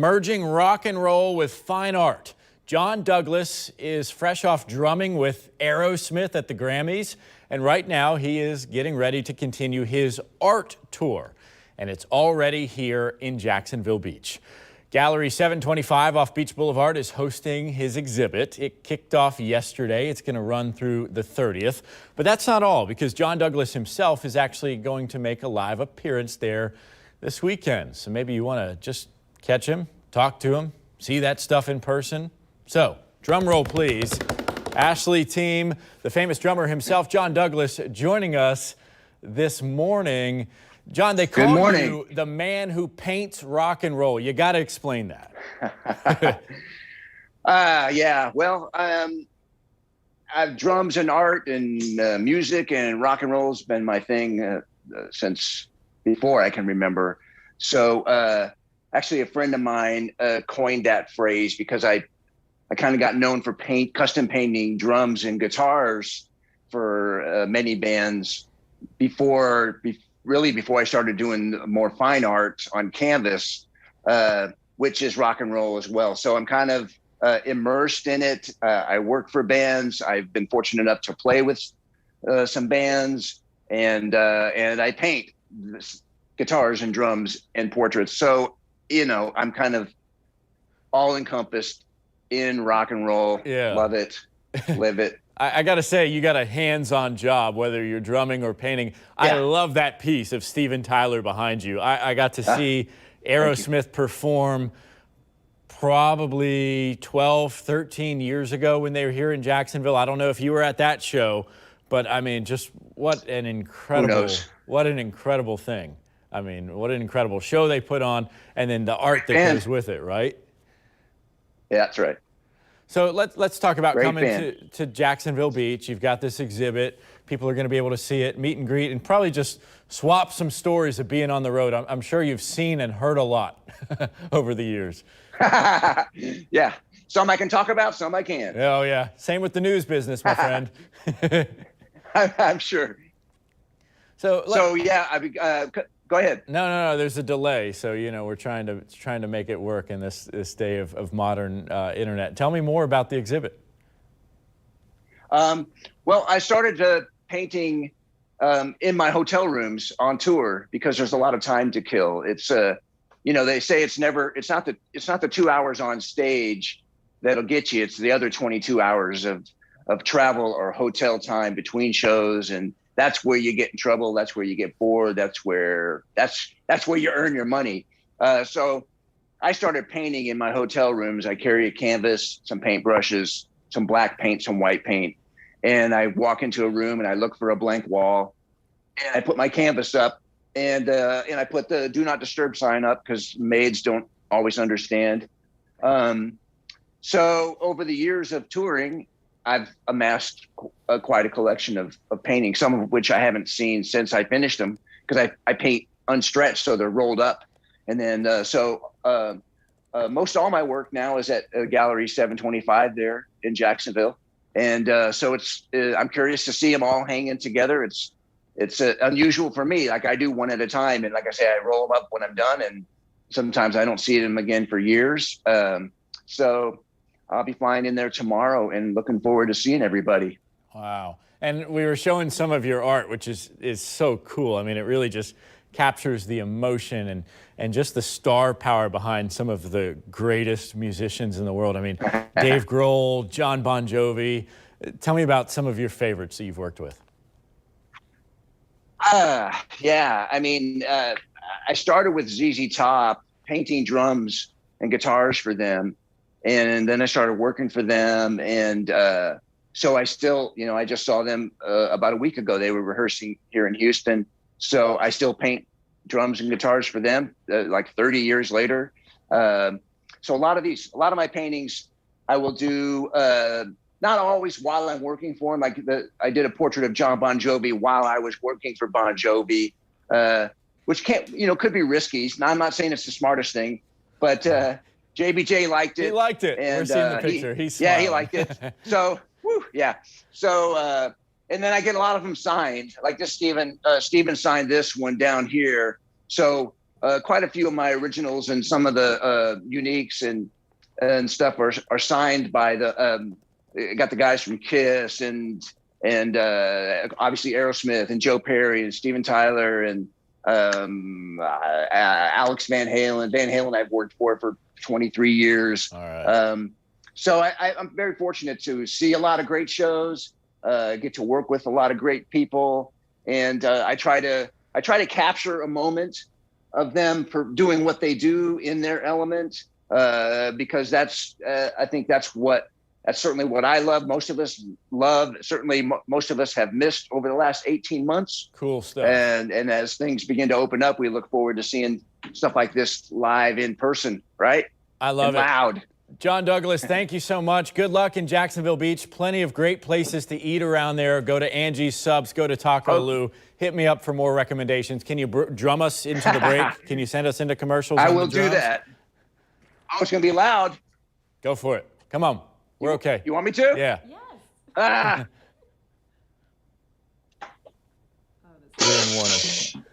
merging rock and roll with fine art. John Douglas is fresh off drumming with Aerosmith at the Grammys, and right now he is getting ready to continue his art tour, and it's already here in Jacksonville Beach. Gallery 725 off Beach Boulevard is hosting his exhibit. It kicked off yesterday. It's going to run through the 30th. But that's not all, because John Douglas himself is actually going to make a live appearance there this weekend. So maybe you want to just catch him, talk to him, see that stuff in person. So, drum roll, please. Ashley team, the famous drummer himself, John Douglas, joining us this morning. John, they call you the man who paints rock and roll. You got to explain that. Yeah, well, drums and art and music and rock and roll has been my thing since before I can remember. So actually a friend of mine coined that phrase because I kind of got known for custom painting drums and guitars for many bands before I started doing more fine art on canvas, which is rock and roll as well. So I'm kind of immersed in it. I work for bands. I've been fortunate enough to play with some bands, and I paint guitars and drums and portraits. So, I'm kind of all encompassed in rock and roll. Yeah. Love it, live it. I got to say, you got a hands-on job, whether you're drumming or painting. Yeah. I love that piece of Steven Tyler behind you. I got to see Aerosmith perform probably 12, 13 years ago when they were here in Jacksonville. I don't know if you were at that show, but I mean, just what an incredible thing. I mean, what an incredible show they put on, and then the art that goes with it, right? Yeah, that's right. So let's talk about coming to Jacksonville Beach. You've got this exhibit. People are going to be able to see it, meet and greet, and probably just swap some stories of being on the road. I'm sure you've seen and heard a lot over the years. Yeah. Some I can talk about, some I can't. Oh, yeah. Same with the news business, my friend. I'm sure. So yeah, go ahead. No. There's a delay, so we're trying to make it work in this day of modern internet. Tell me more about the exhibit. Well, I started painting in my hotel rooms on tour because there's a lot of time to kill. It's they say it's not the 2 hours on stage that'll get you. It's the other 22 hours of travel or hotel time between shows, and that's where you get in trouble. That's where you get bored. That's where you earn your money. So I started painting in my hotel rooms. I carry a canvas, some paintbrushes, some black paint, some white paint. And I walk into a room and I look for a blank wall, and I put my canvas up, and I put the do not disturb sign up because maids don't always understand. So over the years of touring, I've amassed quite a collection of paintings, some of which I haven't seen since I finished them because I paint unstretched, so they're rolled up. And then most all my work now is at Gallery 725 there in Jacksonville. And so I'm curious to see them all hanging together. It's unusual for me. Like I do one at a time, and like I say, I roll them up when I'm done, and sometimes I don't see them again for years. So I'll be flying in there tomorrow and looking forward to seeing everybody. Wow. And we were showing some of your art, which is so cool. I mean, it really just captures the emotion and just the star power behind some of the greatest musicians in the world. I mean, Dave Grohl, John Bon Jovi. Tell me about some of your favorites that you've worked with. Yeah. I mean, I started with ZZ Top, painting drums and guitars for them. And then I started working for them. And so I still, I just saw them about a week ago. They were rehearsing here in Houston. So I still paint drums and guitars for them like 30 years later. So a lot of my paintings I will do, not always while I'm working for them. Like I did a portrait of John Bon Jovi while I was working for Bon Jovi, which could be risky. Now, I'm not saying it's the smartest thing, but JBJ liked it. He liked it. And, we're seeing the picture. He liked it. So, yeah. So, and then I get a lot of them signed. Like this, Steven signed this one down here. So quite a few of my originals and some of the uniques and stuff are signed by got the guys from Kiss and obviously Aerosmith and Joe Perry and Steven Tyler and Alex Van Halen. Van Halen I've worked for 23 years. All right. So I'm very fortunate to see a lot of great shows, get to work with a lot of great people, and I try to capture a moment of them for doing what they do in their element, because I think that's certainly what I love. Most of us love. Certainly, most of us have missed over the last 18 months. Cool stuff. And as things begin to open up, we look forward to seeing stuff like this live in person. Right? I love it. Loud. John Douglas, thank you so much. Good luck in Jacksonville Beach. Plenty of great places to eat around there. Go to Angie's Subs. Go to Taco Lou. Hit me up for more recommendations. Can you drum us into the break? Can you send us into commercials? I will do that. Oh, it's going to be loud. Go for it. Come on. We're okay. You want me to? Yeah. Yes. Ah. Warner.